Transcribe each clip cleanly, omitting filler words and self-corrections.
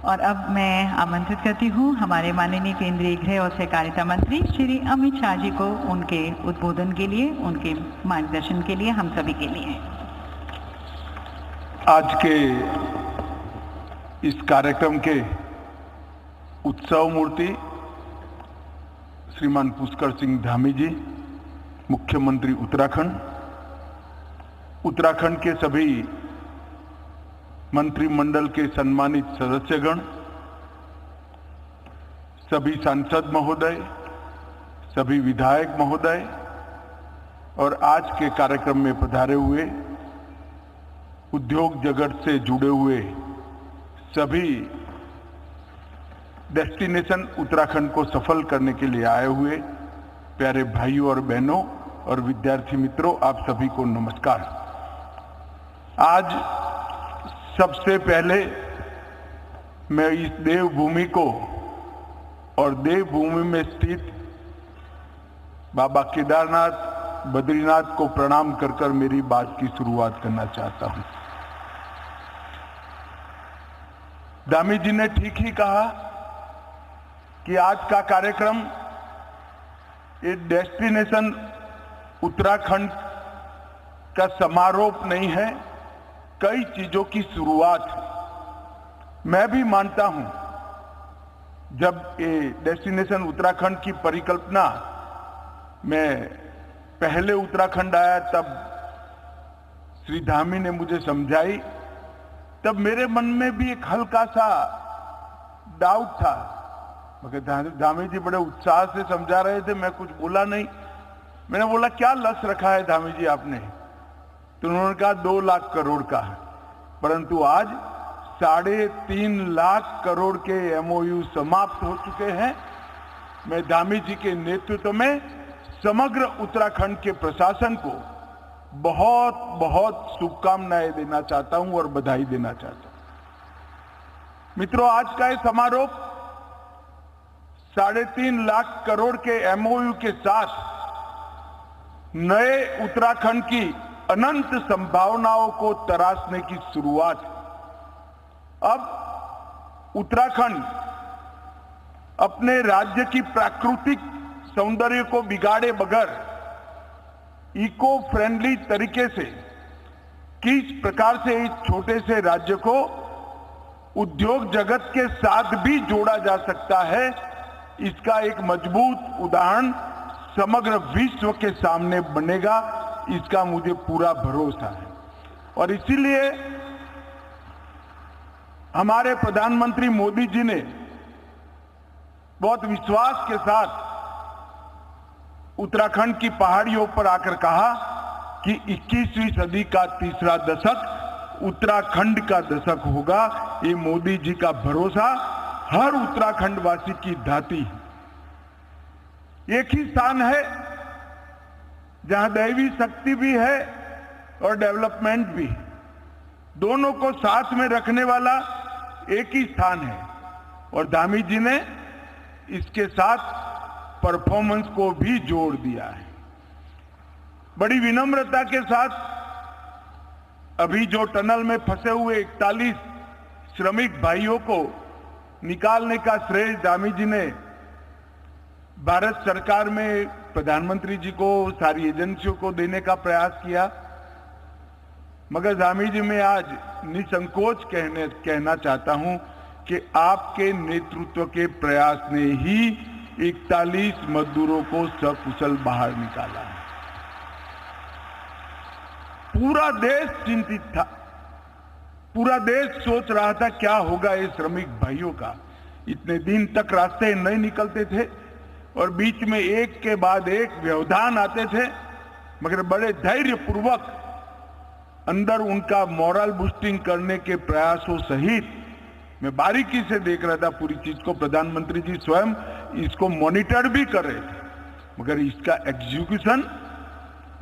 और अब मैं आमंत्रित करती हूँ हमारे माननीय केंद्रीय गृह और सहकारिता मंत्री श्री अमित शाह जी को उनके उद्बोधन के लिए, उनके मार्गदर्शन के लिए, हम सभी के लिए। आज के इस कार्यक्रम के उत्सव मूर्ति श्रीमान पुष्कर सिंह धामी जी, मुख्यमंत्री उत्तराखंड के सभी मंत्रिमंडल के सम्मानित सदस्यगण, सभी सांसद महोदय, सभी विधायक महोदय और आज के कार्यक्रम में पधारे हुए उद्योग जगत से जुड़े हुए सभी डेस्टिनेशन उत्तराखंड को सफल करने के लिए आए हुए प्यारे भाइयों और बहनों और विद्यार्थी मित्रों, आप सभी को नमस्कार। आज सबसे पहले मैं इस देवभूमि को और देवभूमि में स्थित बाबा केदारनाथ, बद्रीनाथ को प्रणाम कर कर मेरी बात की शुरुआत करना चाहता हूं। धामी जी ने ठीक ही कहा कि आज का कार्यक्रम ये डेस्टिनेशन उत्तराखंड का समारोह नहीं है, कई चीजों की शुरुआत है। मैं भी मानता हूं, जब ये डेस्टिनेशन उत्तराखंड की परिकल्पना मैं पहले उत्तराखंड आया तब श्री धामी ने मुझे समझाई, तब मेरे मन में भी एक हल्का सा डाउट था, मगर धामी जी बड़े उत्साह से समझा रहे थे, मैं कुछ बोला नहीं। मैंने बोला क्या लक्ष्य रखा है धामी जी आपने? तो उन्होंने कहा 2 लाख करोड़ का है, परंतु आज 3.5 लाख करोड़ के एमओयू समाप्त हो चुके हैं। मैं धामी जी के नेतृत्व में समग्र उत्तराखंड के प्रशासन को बहुत बहुत शुभकामनाएं देना चाहता हूं और बधाई देना चाहता हूं। मित्रों, आज का ये समारोह 3.5 लाख करोड़ के एमओयू के साथ नए उत्तराखंड की अनंत संभावनाओं को तराशने की शुरुआत। अब उत्तराखंड अपने राज्य की प्राकृतिक सौंदर्य को बिगाड़े बगैर इको फ्रेंडली तरीके से किस प्रकार से इस छोटे से राज्य को उद्योग जगत के साथ भी जोड़ा जा सकता है, इसका एक मजबूत उदाहरण समग्र विश्व के सामने बनेगा, इसका मुझे पूरा भरोसा है। और इसीलिए हमारे प्रधानमंत्री मोदी जी ने बहुत विश्वास के साथ उत्तराखंड की पहाड़ियों पर आकर कहा कि 21वीं सदी का तीसरा दशक उत्तराखंड का दशक होगा। ये मोदी जी का भरोसा हर उत्तराखंड वासी की धाती है। एक ही स्थान है जहां दैवी शक्ति भी है और डेवलपमेंट भी, दोनों को साथ में रखने वाला एक ही स्थान है। और धामी जी ने इसके साथ परफॉर्मेंस को भी जोड़ दिया है। बड़ी विनम्रता के साथ अभी जो टनल में फंसे हुए 41 श्रमिक भाइयों को निकालने का श्रेय धामी जी ने भारत सरकार में प्रधानमंत्री जी को, सारी एजेंसियों को देने का प्रयास किया। मगर धामी जी मैं आज निसंकोच कहना चाहता हूं कि आपके नेतृत्व के प्रयास ने ही 41 मजदूरों को सकुशल बाहर निकाला है। पूरा देश चिंतित था, पूरा देश सोच रहा था क्या होगा ये श्रमिक भाइयों का। इतने दिन तक रास्ते नहीं निकलते थे और बीच में एक के बाद एक व्यवधान आते थे, मगर बड़े धैर्य पूर्वक अंदर उनका मॉरल बूस्टिंग करने के प्रयासों सहित मैं बारीकी से देख रहा था पूरी चीज को। प्रधानमंत्री जी स्वयं इसको मॉनिटर भी कर रहे थे, मगर इसका एग्जीक्यूशन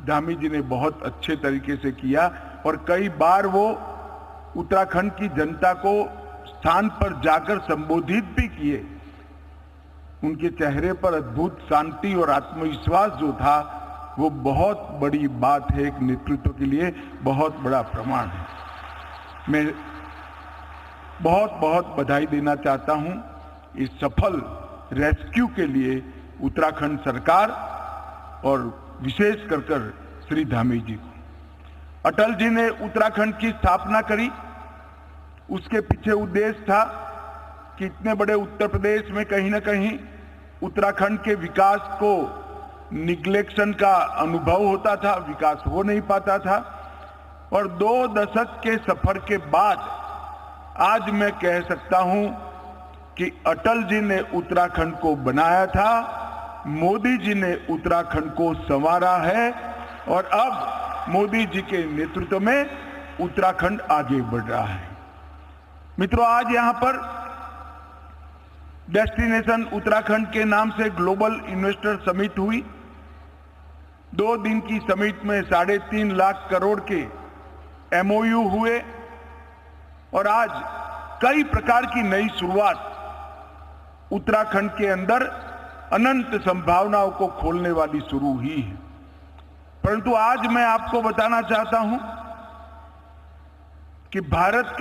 धामी जी ने बहुत अच्छे तरीके से किया। और कई बार वो उत्तराखंड की जनता को स्थान पर जाकर संबोधित भी किए। उनके चेहरे पर अद्भुत शांति और आत्मविश्वास जो था वो बहुत बड़ी बात है, एक नेतृत्व के लिए बहुत बड़ा प्रमाण है। मैं बहुत बहुत बधाई देना चाहता हूं इस सफल रेस्क्यू के लिए उत्तराखंड सरकार और विशेष कर श्री धामी जी को। अटल जी ने उत्तराखंड की स्थापना करी, उसके पीछे उद्देश्य था कि इतने बड़े उत्तर प्रदेश में कहीं ना कहीं उत्तराखंड के विकास को निग्लेक्शन का अनुभव होता था, विकास हो नहीं पाता था। और 2 दशक के सफर के बाद आज मैं कह सकता हूं कि अटल जी ने उत्तराखंड को बनाया था, मोदी जी ने उत्तराखंड को संवारा है और अब मोदी जी के नेतृत्व में उत्तराखंड आगे बढ़ रहा है। मित्रों, आज यहां पर डेस्टिनेशन उत्तराखंड के नाम से ग्लोबल इन्वेस्टर समिट हुई। 2 दिन की समिट में 3.5 लाख करोड़ के MOU हुए और आज कई प्रकार की नई शुरुआत उत्तराखंड के अंदर अनंत संभावनाओं को खोलने वाली शुरू हुई है। परंतु आज मैं आपको बताना चाहता हूं कि भारत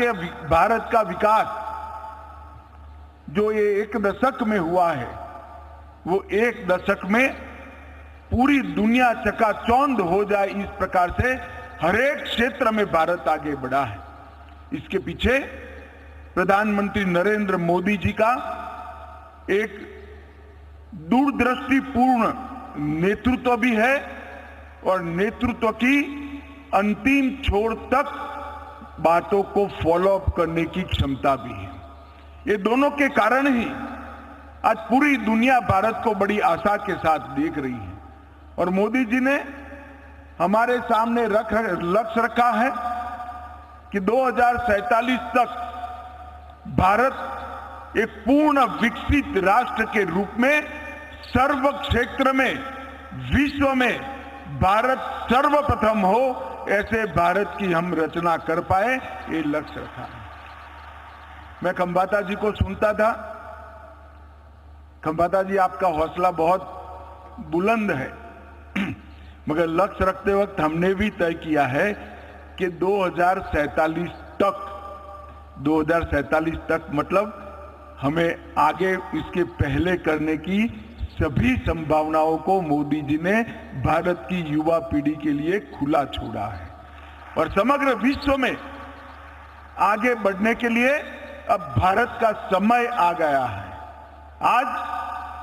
का विकास जो ये 1 दशक में हुआ है, वो 1 दशक में पूरी दुनिया चकाचौंध हो जाए इस प्रकार से हर एक क्षेत्र में भारत आगे बढ़ा है। इसके पीछे प्रधानमंत्री नरेंद्र मोदी जी का एक दूरदृष्टिपूर्ण नेतृत्व भी है और नेतृत्व की अंतिम छोर तक बातों को फॉलो अप करने की क्षमता भी है। ये दोनों के कारण ही आज पूरी दुनिया भारत को बड़ी आशा के साथ देख रही है और मोदी जी ने हमारे सामने लक्ष्य रखा है कि 2047 तक भारत एक पूर्ण विकसित राष्ट्र के रूप में सर्व क्षेत्र में विश्व में भारत सर्वप्रथम हो, ऐसे भारत की हम रचना कर पाए, ये लक्ष्य रखा है। मैं खंबाता जी को सुनता था। खंबाता जी, आपका हौसला बहुत बुलंद है, मगर लक्ष्य रखते वक्त हमने भी तय किया है कि 2047 तक मतलब हमें आगे इसके पहले करने की सभी संभावनाओं को मोदी जी ने भारत की युवा पीढ़ी के लिए खुला छोड़ा है और समग्र विश्व में आगे बढ़ने के लिए अब भारत का समय आ गया है। आज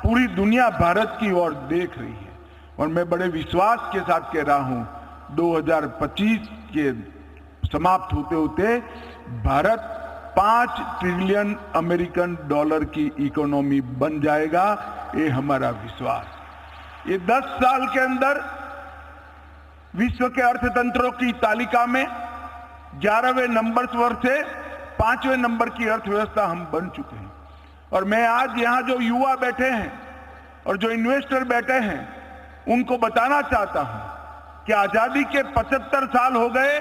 पूरी दुनिया भारत की ओर देख रही है और मैं बड़े विश्वास के साथ कह रहा हूं 2025 के समाप्त होते होते भारत 5 ट्रिलियन अमेरिकन डॉलर की इकोनॉमी बन जाएगा, ये हमारा विश्वास। ये 10 साल के अंदर विश्व के अर्थतंत्रों की तालिका में 11वें नंबर से 5वें नंबर की अर्थव्यवस्था हम बन चुके हैं। और मैं आज यहाँ जो युवा बैठे हैं और जो इन्वेस्टर बैठे हैं उनको बताना चाहता हूं कि आजादी के 75 साल हो गए,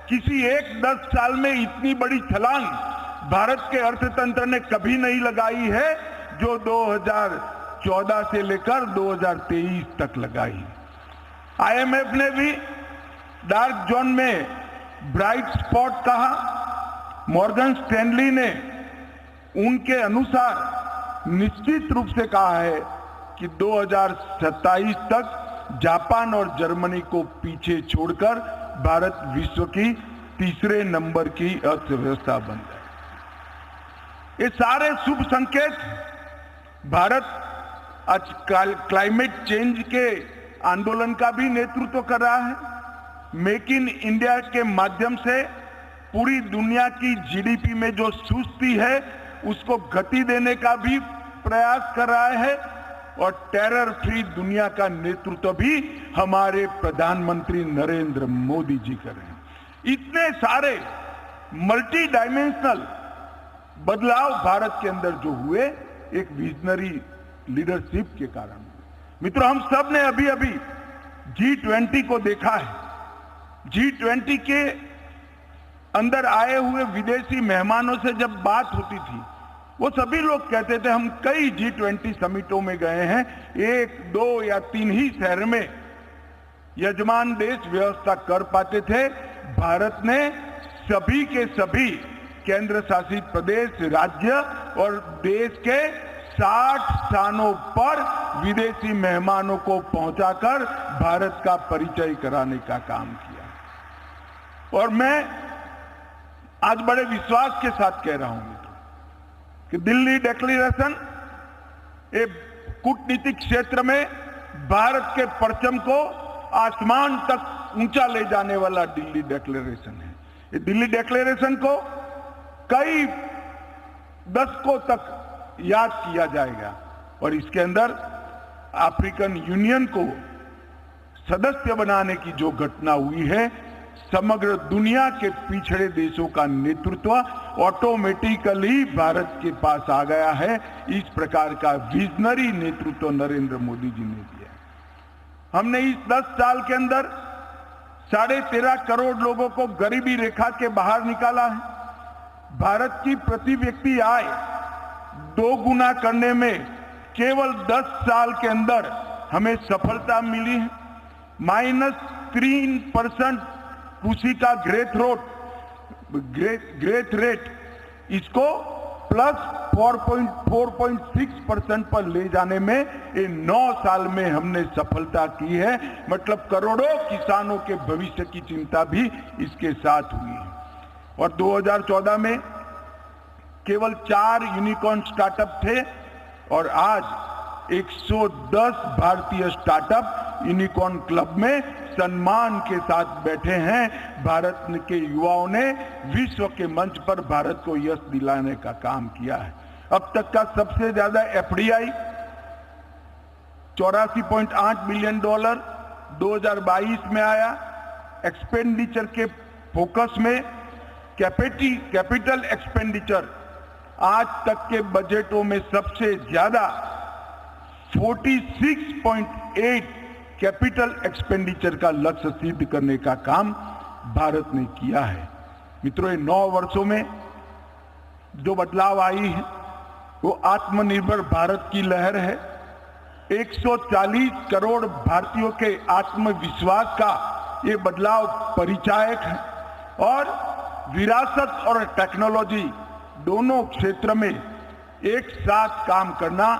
किसी एक 10 साल में इतनी बड़ी छलांग भारत के अर्थतंत्र ने कभी नहीं लगाई है जो 2014 से लेकर 2023 तक लगाई। IMF ने भी डार्क जोन में ब्राइट स्पॉट कहा। मॉर्गन स्टैनली ने उनके अनुसार निश्चित रूप से कहा है कि 2027 तक जापान और जर्मनी को पीछे छोड़कर भारत विश्व की 3रे नंबर की अर्थव्यवस्था बन जाए। ये सारे शुभ संकेत भारत आज क्लाइमेट चेंज के आंदोलन का भी नेतृत्व कर रहा है। मेक इन इंडिया के माध्यम से पूरी दुनिया की GDP में जो सुस्ती है उसको गति देने का भी प्रयास कर रहा है और टेरर फ्री दुनिया का नेतृत्व भी हमारे प्रधानमंत्री नरेंद्र मोदी जी कर रहे हैं। इतने सारे मल्टी डायमेंशनल बदलाव भारत के अंदर जो हुए एक विजनरी लीडरशिप के कारण। मित्रों, हम सब ने अभी अभी G20 को देखा है। G20 के अंदर आए हुए विदेशी मेहमानों से जब बात होती थी, वो सभी लोग कहते थे हम कई G20 समिटों में गए हैं, 1, 2 या 3 ही शहर में यजमान देश व्यवस्था कर पाते थे। भारत ने सभी के सभी केंद्र शासित प्रदेश, राज्य और देश के 60 स्थानों पर विदेशी मेहमानों को पहुंचाकर भारत का परिचय कराने का काम किया। और मैं आज बड़े विश्वास के साथ कह रहा हूं मित्रों कि दिल्ली डिक्लेरेशन एक कूटनीतिक क्षेत्र में भारत के परचम को आसमान तक ऊंचा ले जाने वाला दिल्ली डिक्लेरेशन है। ये दिल्ली डिक्लेरेशन को कई दशकों तक याद किया जाएगा और इसके अंदर अफ्रीकन यूनियन को सदस्य बनाने की जो घटना हुई है, समग्र दुनिया के पिछड़े देशों का नेतृत्व ऑटोमेटिकली भारत के पास आ गया है। इस प्रकार का विजनरी नेतृत्व नरेंद्र मोदी जी ने दिया। हमने इस 10 साल के अंदर 13.5 करोड़ लोगों को गरीबी रेखा के बाहर निकाला है। भारत की प्रति व्यक्ति आय 2 गुना करने में केवल 10 साल के अंदर हमें सफलता मिली है। -3% कृषि का ग्रेथ रेट इसको +4.6% पर ले जाने में ये 9 साल में हमने सफलता की है। मतलब करोड़ों किसानों के भविष्य की चिंता भी इसके साथ हुई है। और 2014 में केवल 4 यूनिकॉर्न स्टार्टअप थे और आज 110 भारतीय स्टार्टअप यूनिकॉर्न क्लब में सम्मान के साथ बैठे हैं। भारत के युवाओं ने विश्व के मंच पर भारत को यश दिलाने का काम किया है। अब तक का सबसे ज्यादा एफडीआई $84.8 बिलियन 2022 में आया। एक्सपेंडिचर के फोकस में कैपिटल एक्सपेंडिचर आज तक के बजटों में सबसे ज्यादा 46.8 कैपिटल एक्सपेंडिचर का लक्ष्य सिद्ध करने का काम भारत ने किया है। मित्रों, ये 9 वर्षों में जो बदलाव आई है वो आत्मनिर्भर भारत की लहर है। 140 करोड़ भारतीयों के आत्मविश्वास का ये बदलाव परिचायक है और विरासत और टेक्नोलॉजी दोनों क्षेत्र में एक साथ काम करना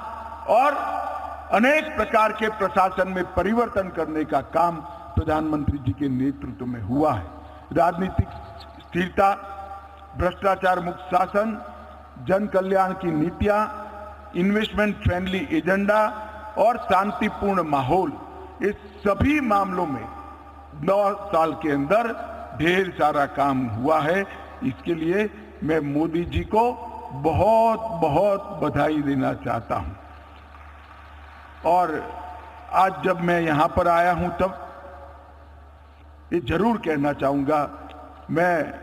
और अनेक प्रकार के प्रशासन में परिवर्तन करने का काम प्रधानमंत्री जी के नेतृत्व में हुआ है। राजनीतिक स्थिरता, भ्रष्टाचार मुक्त शासन, जन कल्याण की नीतियां, इन्वेस्टमेंट फ्रेंडली एजेंडा और शांतिपूर्ण माहौल, इस सभी मामलों में 9 साल के अंदर ढेर सारा काम हुआ है। इसके लिए मैं मोदी जी को बहुत बहुत बधाई देना चाहता हूं। और आज जब मैं यहां पर आया हूं तब ये जरूर कहना चाहूंगा, मैं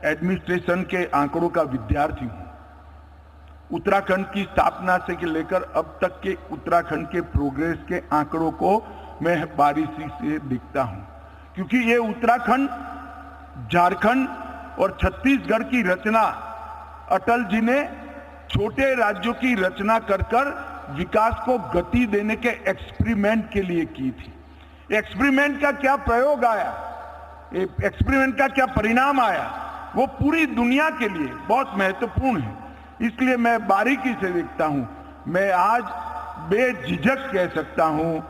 एडमिनिस्ट्रेशन के आंकड़ों का विद्यार्थी हूं। उत्तराखंड की स्थापना से लेकर अब तक के उत्तराखंड के प्रोग्रेस के आंकड़ों को मैं बारीकी से देखता हूं, क्योंकि ये उत्तराखंड, झारखंड और छत्तीसगढ़ की रचना अटल जी ने छोटे राज्यों की रचना कर विकास को गति देने के एक्सपेरिमेंट के लिए की थी। एक्सपेरिमेंट का क्या प्रयोग आया, एक्सपेरिमेंट का क्या परिणाम आया, वो पूरी दुनिया के लिए बहुत महत्वपूर्ण है। इसलिए मैं बारीकी से देखता हूं। मैं आज बेझिझक कह सकता हूं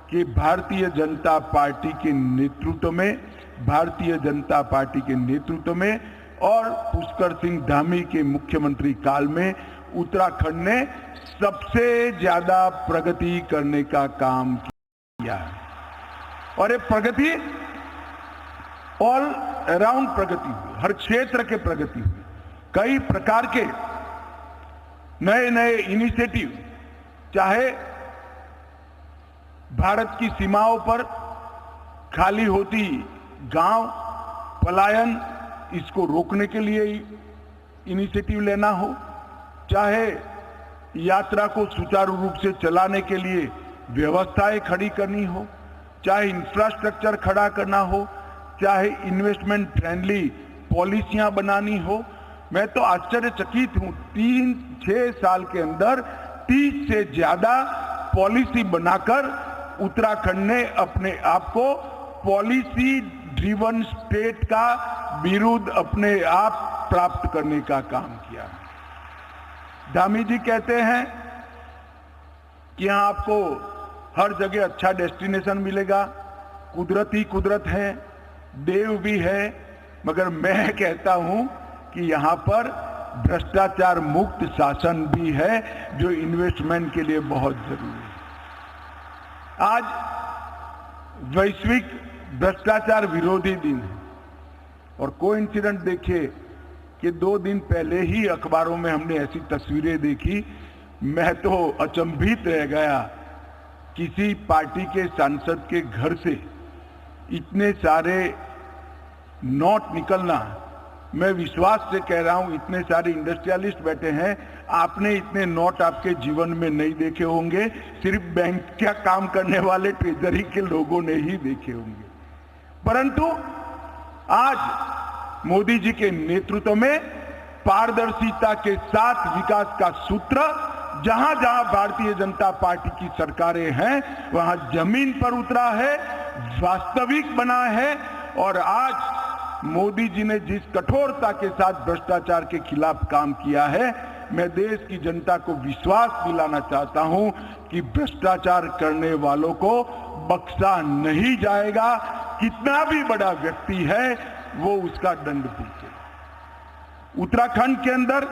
कि भारतीय जनता पार्टी के नेतृत्व में और पुष्कर सिंह धामी के मुख्यमंत्री काल में उत्तराखंड ने सबसे ज्यादा प्रगति करने का काम किया है। और ये प्रगति ऑल अराउंड प्रगति हुई, हर क्षेत्र के प्रगति हुई। कई प्रकार के नए नए इनिशिएटिव, चाहे भारत की सीमाओं पर खाली होती गांव पलायन, इसको रोकने के लिए इनिशिएटिव लेना हो, चाहे यात्रा को सुचारू रूप से चलाने के लिए व्यवस्थाएं खड़ी करनी हो, चाहे इंफ्रास्ट्रक्चर खड़ा करना हो, चाहे इन्वेस्टमेंट फ्रेंडली पॉलिसियां बनानी हो। मैं तो आश्चर्यचकित हूं, 3-6 साल के अंदर 30 से ज्यादा पॉलिसी बनाकर उत्तराखंड ने अपने आप को पॉलिसी ड्रिवन स्टेट का बिरुद अपने आप प्राप्त करने का काम किया। धामी जी कहते हैं कि यहां आपको हर जगह अच्छा डेस्टिनेशन मिलेगा, कुदरत ही कुदरत है, देव भी है, मगर मैं कहता हूं कि यहां पर भ्रष्टाचार मुक्त शासन भी है जो इन्वेस्टमेंट के लिए बहुत जरूरी है। आज वैश्विक भ्रष्टाचार विरोधी दिन है और कोइंसिडेंट देखिए कि 2 दिन पहले ही अखबारों में हमने ऐसी तस्वीरें देखी, मैं तो अचंभित रह गया। किसी पार्टी के सांसद के घर से इतने सारे नोट निकलना, मैं विश्वास से कह रहा हूं, इतने सारे इंडस्ट्रियलिस्ट बैठे हैं, आपने इतने नोट आपके जीवन में नहीं देखे होंगे, सिर्फ बैंक का काम करने वाले ट्रेजरी के लोगों ने ही देखे होंगे। परंतु आज मोदी जी के नेतृत्व में पारदर्शिता के साथ विकास का सूत्र जहां जहां भारतीय जनता पार्टी की सरकारें हैं वहां जमीन पर उतरा है, वास्तविक बना है। और आज मोदी जी ने जिस कठोरता के साथ भ्रष्टाचार के खिलाफ काम किया है, मैं देश की जनता को विश्वास दिलाना चाहता हूं कि भ्रष्टाचार करने वालों को बख्शा नहीं जाएगा। कितना भी बड़ा व्यक्ति है वो उसका दंड भुगतेगा। उत्तराखंड के अंदर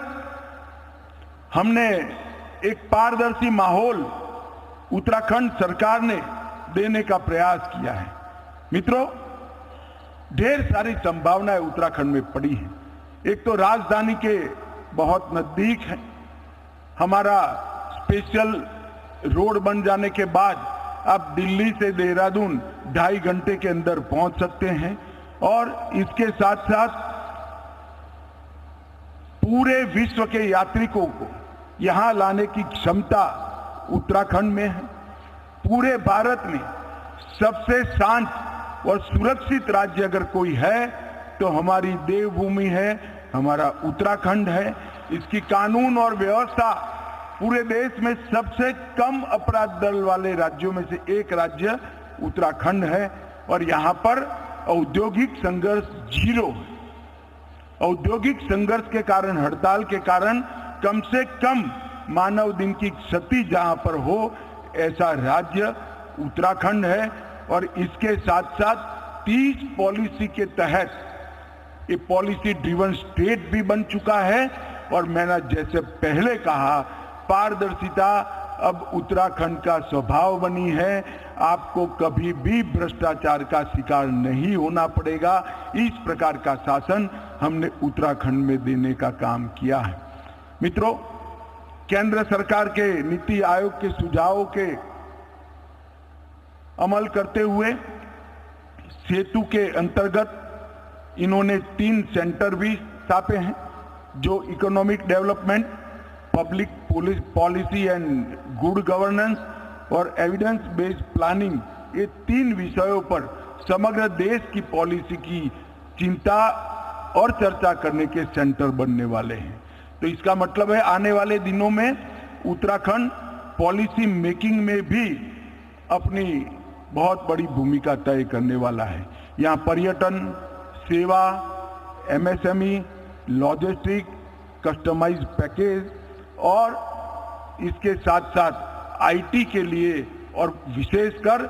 हमने एक पारदर्शी माहौल उत्तराखंड सरकार ने देने का प्रयास किया है। मित्रों, ढेर सारी संभावनाएं उत्तराखंड में पड़ी हैं। एक तो राजधानी के बहुत नजदीक है, हमारा स्पेशल रोड बन जाने के बाद आप दिल्ली से देहरादून 2.5 घंटे के अंदर पहुंच सकते हैं और इसके साथ साथ पूरे विश्व के यात्रिकों को यहां लाने की क्षमता उत्तराखंड में है। पूरे भारत में सबसे शांत और सुरक्षित राज्य अगर कोई है तो हमारी देवभूमि है, हमारा उत्तराखंड है। इसकी कानून और व्यवस्था पूरे देश में सबसे कम अपराध दर वाले राज्यों में से एक राज्य उत्तराखंड है और यहां पर औद्योगिक संघर्ष 0 है। औद्योगिक संघर्ष के कारण, हड़ताल के कारण कम से कम मानव दिन की क्षति जहां पर हो, ऐसा राज्य उत्तराखंड है। और इसके साथ साथ 30 पॉलिसी के तहत ये पॉलिसी ड्रिवन स्टेट भी बन चुका है। और मैंने जैसे पहले कहा, पारदर्शिता अब उत्तराखंड का स्वभाव बनी है। आपको कभी भी भ्रष्टाचार का शिकार नहीं होना पड़ेगा। इस प्रकार का शासन हमने उत्तराखंड में देने का काम किया है। मित्रों, केंद्र सरकार के नीति आयोग के सुझावों के अमल करते हुए सेतु के अंतर्गत इन्होंने 3 सेंटर भी स्थापे हैं जो economic development, public policy and good governance और एविडेंस बेस्ड प्लानिंग, ये 3 विषयों पर समग्र देश की पॉलिसी की चिंता और चर्चा करने के सेंटर बनने वाले हैं। तो इसका मतलब है आने वाले दिनों में उत्तराखंड पॉलिसी मेकिंग में भी अपनी बहुत बड़ी भूमिका तय करने वाला है। यहाँ पर्यटन, सेवा, एमएसएमई, लॉजिस्टिक, कस्टमाइज्ड पैकेज और इसके साथ साथ आईटी के लिए और विशेषकर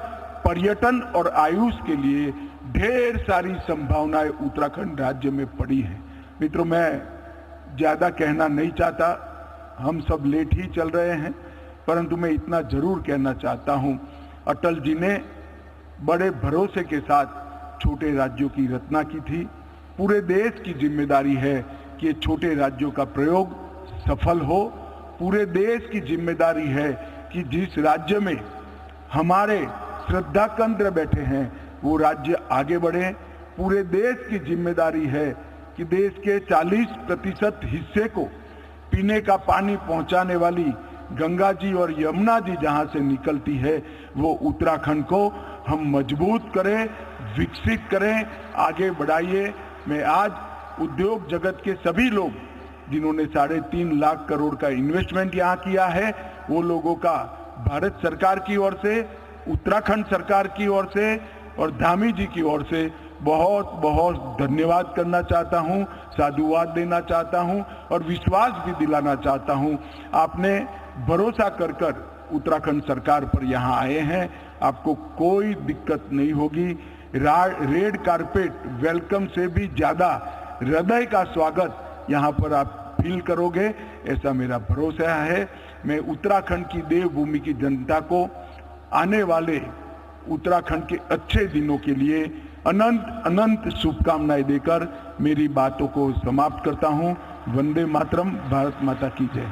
पर्यटन और आयुष के लिए ढेर सारी संभावनाएं उत्तराखंड राज्य में पड़ी हैं। मित्रों, मैं ज्यादा कहना नहीं चाहता, हम सब लेट ही चल रहे हैं, परंतु मैं इतना जरूर कहना चाहता हूं, अटल जी ने बड़े भरोसे के साथ छोटे राज्यों की रचना की थी। पूरे देश की जिम्मेदारी है कि ये छोटे राज्यों का प्रयोग सफल हो। पूरे देश की जिम्मेदारी है कि जिस राज्य में हमारे श्रद्धा केंद्र बैठे हैं वो राज्य आगे बढ़े। पूरे देश की जिम्मेदारी है कि देश के 40% हिस्से को पीने का पानी पहुंचाने वाली गंगा जी और यमुना जी जहां से निकलती है वो उत्तराखंड को हम मजबूत करें, विकसित करें, आगे बढ़ाइए। मैं आज उद्योग जगत के सभी लोग जिन्होंने 3.5 लाख करोड़ का इन्वेस्टमेंट यहाँ किया है, वो लोगों का भारत सरकार की ओर से, उत्तराखंड सरकार की ओर से और धामी जी की ओर से बहुत बहुत धन्यवाद करना चाहता हूं, साधुवाद देना चाहता हूं और विश्वास भी दिलाना चाहता हूं। आपने भरोसा कर उत्तराखंड सरकार पर यहां आए हैं, आपको कोई दिक्कत नहीं होगी। रेड कारपेट वेलकम से भी ज्यादा हृदय का स्वागत यहां पर आप फील करोगे, ऐसा मेरा भरोसा है। मैं उत्तराखंड की देवभूमि की जनता को आने वाले उत्तराखंड के अच्छे दिनों के लिए अनंत अनंत शुभकामनाएं देकर मेरी बातों को समाप्त करता हूं। वंदे मातरम, भारत माता की जय।